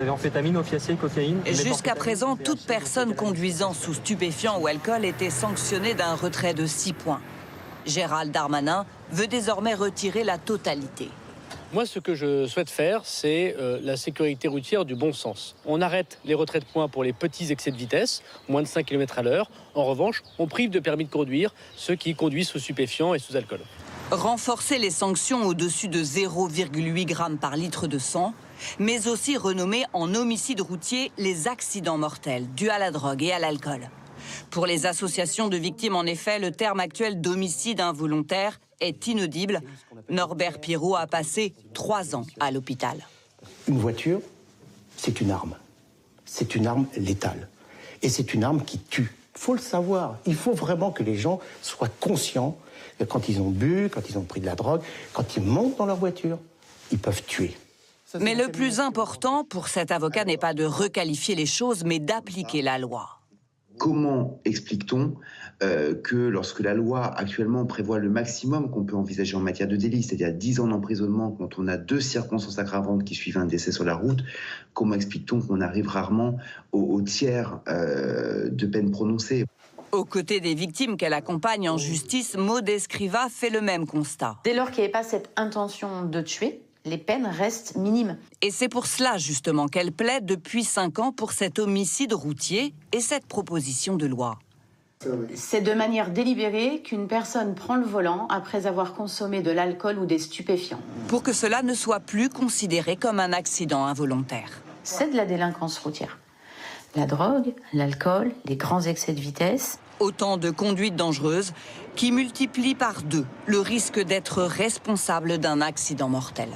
Amphétamine, opiacés, cocaïne. Jusqu'à présent, toute personne conduisant sous stupéfiants ou alcool était sanctionnée d'un retrait de 6 points. Gérald Darmanin veut désormais retirer la totalité. Moi, ce que je souhaite faire, c'est la sécurité routière du bon sens. On arrête les retraits de points pour les petits excès de vitesse, moins de 5 km à l'heure. En revanche, on prive de permis de conduire ceux qui conduisent sous stupéfiants et sous alcool. Renforcer les sanctions au-dessus de 0,8 g par litre de sang, mais aussi renommer en homicide routier les accidents mortels dus à la drogue et à l'alcool. Pour les associations de victimes, en effet, le terme actuel d'homicide involontaire est inaudible. Norbert Pirot a passé 3 ans à l'hôpital. Une voiture, c'est une arme. C'est une arme létale. Et c'est une arme qui tue. Il faut le savoir. Il faut vraiment que les gens soient conscients que quand ils ont bu, quand ils ont pris de la drogue, quand ils montent dans leur voiture, ils peuvent tuer. Mais le plus important pour cet avocat n'est pas de requalifier les choses, mais d'appliquer la loi. Comment explique-t-on que lorsque la loi actuellement prévoit le maximum qu'on peut envisager en matière de délit, c'est-à-dire 10 ans d'emprisonnement quand on a 2 circonstances aggravantes qui suivent un décès sur la route, comment explique-t-on qu'on arrive rarement au tiers de peine prononcée ? Aux côtés des victimes qu'elle accompagne en justice, Maud Escriva fait le même constat. Dès lors qu'il n'y avait pas cette intention de tuer, les peines restent minimes. Et c'est pour cela, justement, qu'elle plaide depuis 5 ans pour cet homicide routier et cette proposition de loi. C'est de manière délibérée qu'une personne prend le volant après avoir consommé de l'alcool ou des stupéfiants. Pour que cela ne soit plus considéré comme un accident involontaire. C'est de la délinquance routière. La drogue, l'alcool, les grands excès de vitesse. Autant de conduites dangereuses qui multiplient par 2 le risque d'être responsable d'un accident mortel.